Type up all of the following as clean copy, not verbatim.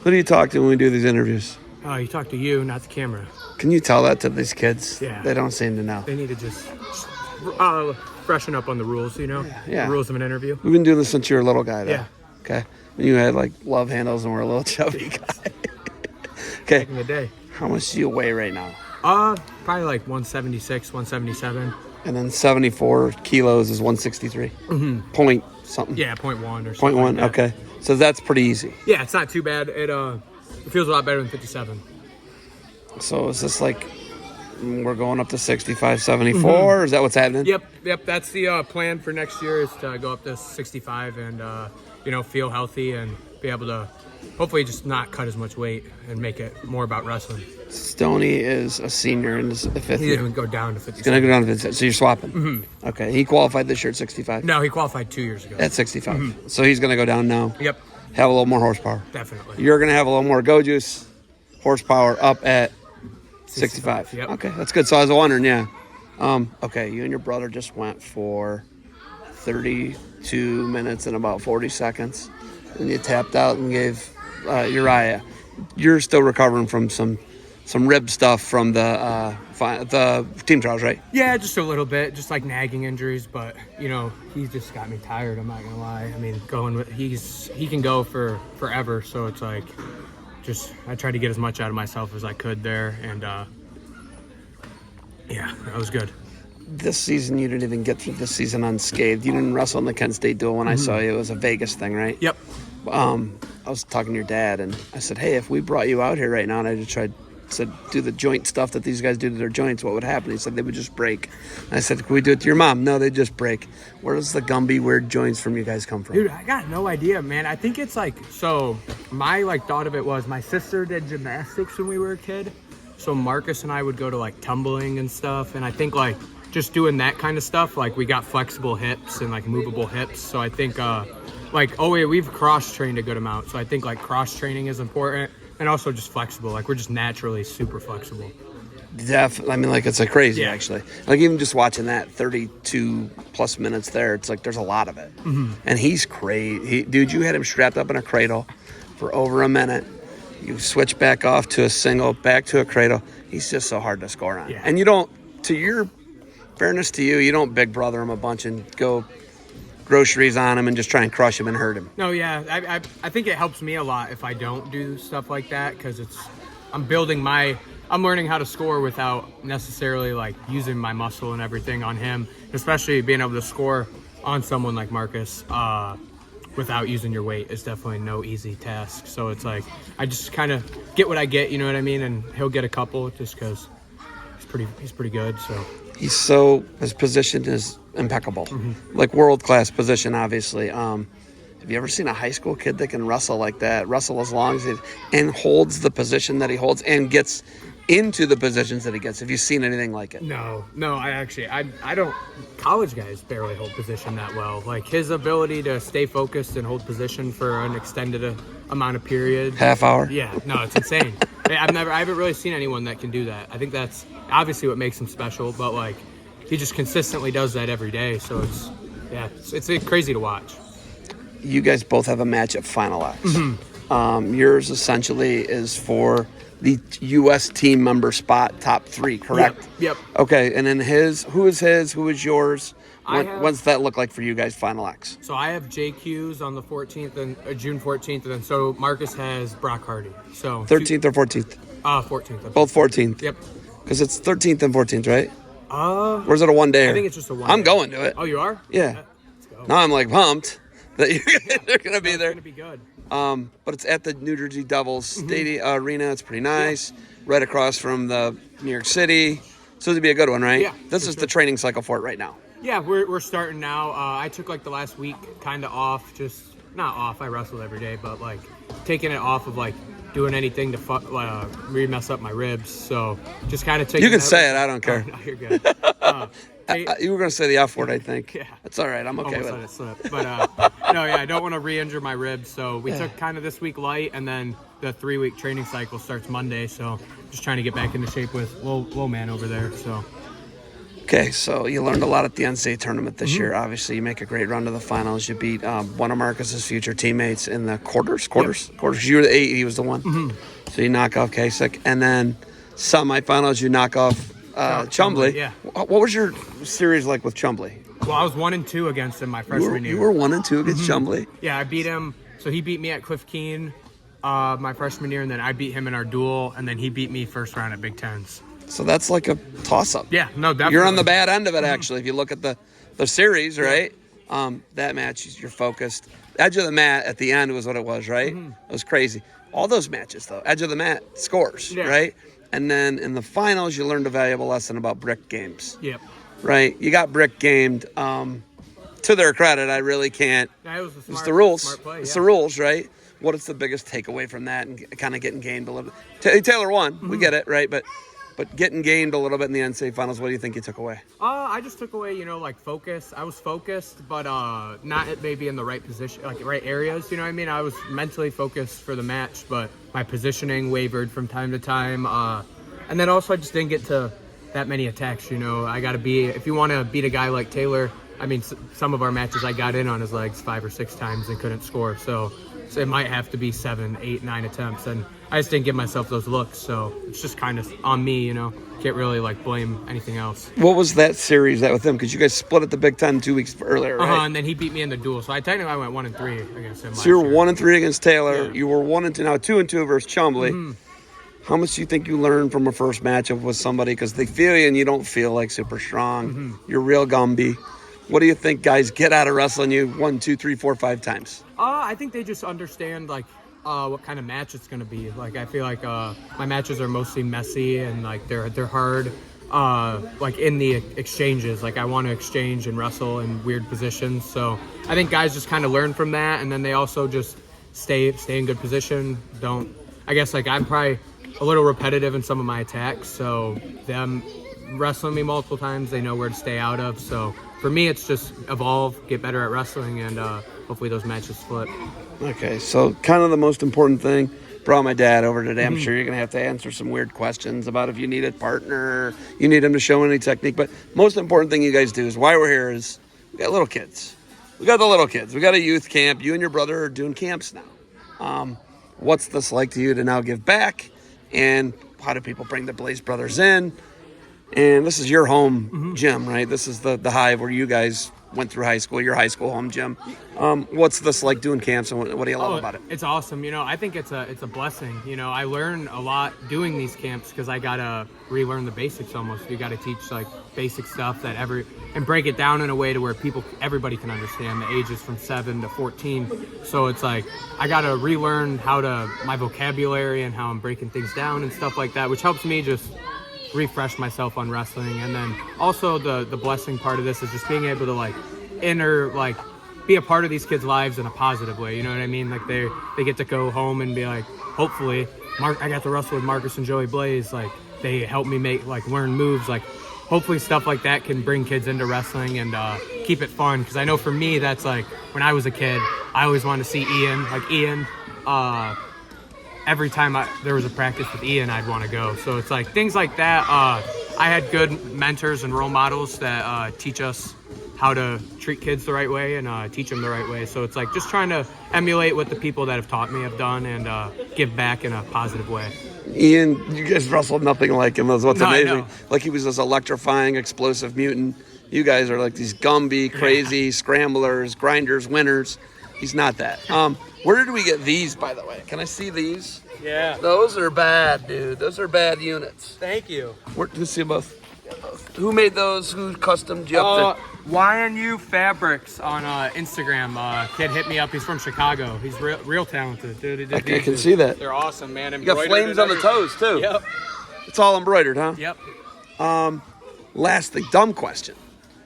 Who do you talk to when we do these interviews? You talk to you, not the camera. Can you tell that to these kids? Yeah. They don't seem to know. They need to just freshen up on the rules, you know? Yeah. The rules of an interview. We've been doing this since you were a little guy, though. Yeah. Okay. When you had, like, love handles and were a little chubby guy. Okay. Back in the day. How much do you weigh right now? Probably like 176, 177. And then 74 kilos is 163. Mm-hmm. Point something. Yeah, 0.1 or something. Point one, like that. okay. So that's pretty easy. Yeah, it's not too bad. It feels a lot better than 57. So is this like we're going up to 65, 74? Or is that what's happening? Yep. That's the plan for next year is to go up to 65 and, feel healthy and be able to hopefully just not cut as much weight and make it more about wrestling. Stoney is a senior in the fifth He's year. going to go down to 57. He's going to go down to 57. So you're swapping? Mm-hmm. Okay. He qualified this year at 65? No, he qualified 2 years ago. At 65. So he's going to go down now. Yep. Have a little more horsepower. Definitely. You're going to have a little more go juice horsepower up at 65. Yep. Okay, that's good. So I was wondering, yeah. Okay, you and your brother just went for 32 minutes and about 40 seconds. And you tapped out and gave Uriah. You're still recovering from some rib stuff from the team trials, right? Yeah, just a little bit, just like nagging injuries, but he's just got me tired. I'm not gonna lie. I mean, he can go for forever, so it's like I tried to get as much out of myself as I could there, and that was good. This season, you didn't even get through this season unscathed. You didn't wrestle in the Kent State duel when I saw you. It was a Vegas thing, right? Yep. I was talking to your dad, and I said, hey, if we brought you out here right now and I just said, do the joint stuff that these guys do to their joints, what would happen? He said they would just break. And I said, can we do it to your mom? No, they just break. Where does the Gumby weird joints from you guys come from? Dude, I got no idea, man. I think it's my thought of it was my sister did gymnastics when we were a kid. So Marcus and I would go to tumbling and stuff. And I think just doing that kind of stuff, we got flexible hips and movable hips. So I think we've cross-trained a good amount. So I think cross-training is important. And also just flexible. We're just naturally super flexible. Definitely. I mean, it's crazy, actually. Even just watching that 32 plus minutes there, it's there's a lot of it. Mm-hmm. And he's crazy. Dude, you had him strapped up in a cradle for over a minute. You switch back off to a single, back to a cradle. He's just so hard to score on. Yeah. And you don't, to your fairness to you, you don't big brother him a bunch and go groceries on him and just try and crush him and hurt him. No, yeah, I think it helps me a lot if I don't do stuff like that because I'm learning how to score without necessarily using my muscle and everything on him, especially being able to score on someone like Marcus without using your weight is definitely no easy task. So it's I just kind of get what I get, you know what I mean? And he'll get a couple just because he's pretty good, so. His position is impeccable. Mm-hmm. World-class position, obviously. Have you ever seen a high school kid that can wrestle like that, wrestle as long as and holds the position that he holds and gets into the positions that he gets? Have you seen anything like it? No, I don't. College guys barely hold position that well. His ability to stay focused and hold position for an extended amount of period. Half hour? Yeah, no, it's insane. I haven't really seen anyone that can do that. I think that's obviously what makes him special, but he just consistently does that every day. So it's crazy to watch. You guys both have a match at Final X. Mm-hmm. Yours essentially is for the U.S. team member spot, top 3, correct? Yep. Okay, and then who is yours? What's that look like for you guys, Final X? So I have JQ's on the 14th and June 14th, and then so Marcus has Brock Hardy. So 13th or 14th? 14th. Both 14th? Yep. Because it's 13th and 14th, right? Or is it a one-day? I think it's just a one-day. I'm going to it. Oh, you are? Yeah. Let's go. Now I'm pumped that they're going to be there. It's going to be good. But it's at the New Jersey Devils Stadium Arena. It's pretty nice. Yeah. Right across from the New York City. So it'd be a good one, right? Yeah. This is the training cycle for it right now. Yeah, we're starting now. I took the last week kind of off, just not off. I wrestled every day, but taking it off of doing anything to mess up my ribs. So just kind of taking. You can say it. I don't care. Oh, no, you're good. You were going to say the F word, I think. Yeah. That's all right. I'm okay with it. Slip. But no, yeah, I don't want to re-injure my ribs. So we took kind of this week light, and then the 3-week training cycle starts Monday. So just trying to get back into shape with Low Man over there. So. Okay, so you learned a lot at the NCAA tournament this year. Obviously, you make a great run to the finals. You beat one of Marcus's future teammates in the quarters. You were the 8, he was the 1. So you knock off Kasich. And then semifinals, you knock off Chumbley. Yeah. What was your series like with Chumbley? Well, I was 1-2 against him my freshman year. You were 1-2 against Chumbley? Yeah, I beat him. So he beat me at Cliff Keen my freshman year, and then I beat him in our duel, and then he beat me first round at Big Tens. So that's like a toss-up. Yeah, no, definitely. You're on the bad end of it, actually, if you look at the series, right? That match, you're focused. Edge of the mat at the end was what it was, right? It was crazy. All those matches, though, edge of the mat scores, right? And then in the finals, you learned a valuable lesson about brick games. Yep. Right? You got brick gamed. To their credit, I really can't. Yeah, it was it's the rules. Smart play, it's the rules, right? What is the biggest takeaway from that and kind of getting gamed a little bit? Taylor won. We get it, right? But getting gamed a little bit in the NCAA finals, what do you think you took away? I just took away, focus. I was focused, but not maybe in the right position, like right areas. You know what I mean? I was mentally focused for the match, but my positioning wavered from time to time. And then also I just didn't get to that many attacks. I got to be, if you want to beat a guy like Taylor, I mean, some of our matches I got in on his legs 5 or 6 times and couldn't score. So it might have to be 7, 8, 9 attempts. And I just didn't give myself those looks. So it's just kind of on me, Can't really blame anything else. What was that series with him? Because you guys split at the Big Ten 2 weeks earlier, right? And then he beat me in the duel. So I technically went 1-3 against him. So you were 1-3 against Taylor. Yeah. You were 1-2, now 2-2 versus Chumbley. How much do you think you learned from a first matchup with somebody? Because they feel you and you don't feel like super strong. You're real Gumby. What do you think guys get out of wrestling you 1, 2, 3, 4, 5 times? I think they just understand what kind of match it's going to be. I feel like my matches are mostly messy and they're hard. In the exchanges, I want to exchange and wrestle in weird positions. So I think guys just kind of learn from that, and then they also just stay in good position. I'm probably a little repetitive in some of my attacks. So them wrestling me multiple times, they know where to stay out of. So for me, it's just evolve, get better at wrestling, and hopefully those matches flip. Okay, so kind of the most important thing, brought my dad over today. I'm sure you're going to have to answer some weird questions about if you need a partner, you need him to show any technique. But most important thing you guys do is why we're here is we got little kids. We got the little kids. We got a youth camp. You and your brother are doing camps now. What's this like to you to now give back? And how do people bring the Blaze Brothers in? And this is your home gym, right? This is the Hive where you guys went through high school, your high school home gym. What's this like doing camps, and what do you love about it? It's awesome. I think it's a blessing. I learn a lot doing these camps because I got to relearn the basics almost. You got to teach basic stuff and break it down in a way to where everybody can understand. The ages from 7 to 14. So it's I got to relearn my vocabulary and how I'm breaking things down and stuff like that, which helps me just refresh myself on wrestling. And then also the blessing part of this is just being able to be a part of these kids' lives in a positive way. You know what I mean? They get to go home and be hopefully I got to wrestle with Marcus and Joey Blaze. They help me learn moves. Hopefully stuff like that can bring kids into wrestling and keep it fun. Because I know for me, that's when I was a kid, I always wanted to see Ian. Every time there was a practice with Ian, I'd want to go. So it's things like that. I had good mentors and role models that teach us how to treat kids the right way and teach them the right way. So it's just trying to emulate what the people that have taught me have done and give back in a positive way. Ian, you guys wrestled nothing like him. That's what's amazing. He was this electrifying, explosive mutant. You guys are these Gumby, crazy scramblers, grinders, winners. He's not that. Where did we get these, by the way? Can I see these? Yeah. Those are bad, dude. Those are bad units. Thank you. Let's see both. Who made those? Who customed you up? YNU Fabrics on Instagram. Kid hit me up. He's from Chicago. He's real talented, dude. I can see that. They're awesome, man. You got flames on the toes, too. Yep. It's all embroidered, huh? Yep. Lastly, dumb question.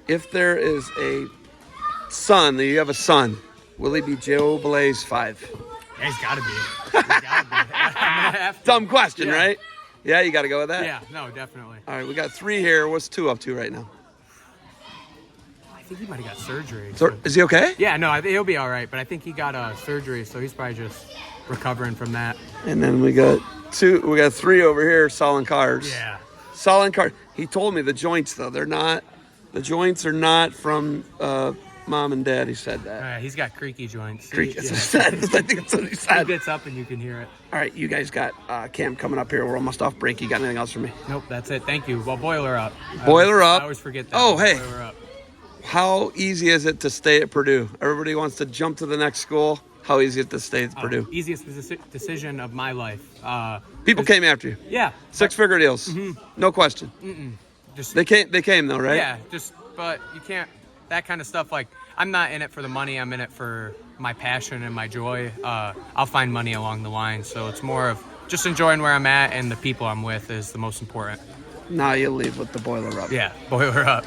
If there is a son, you have a son, will he be Joe Blaze 5? Yeah, he's got to be. Dumb question, right? Yeah, you got to go with that? Yeah, no, definitely. All right, we got 3 here. What's 2 up to right now? I think he might have got surgery. Is he okay? Yeah, no, I think he'll be all right. But I think he got surgery, so he's probably just recovering from that. And then we got 2. We got 3 over here. Solid cars. Yeah. Solid cars. He told me the joints though they're not The joints are not from Mom and Dad. He said that. He's got creaky joints. Creaky. That's what he said. I think that's what he He said. gets up and you can hear it. All right, you guys got Cam coming up here. We're almost off break. You got anything else for me? Nope, that's it. Thank you. Well, boiler up. Boiler up. I always forget that. Oh, hey. Boiler up. How easy is it to stay at Purdue? Everybody wants to jump to the next school. How easy is it to stay at Purdue? Easiest decision of my life. People came after you. Yeah. Six-figure deals. No question. Just They came though, right? Yeah. But you can't. That kind of stuff. Like, I'm not in it for the money. I'm in it for my passion and my joy. I'll find money along the line. So it's more of just enjoying where I'm at, and the people I'm with is the most important. Now you leave with the boiler up. Yeah. Boiler up.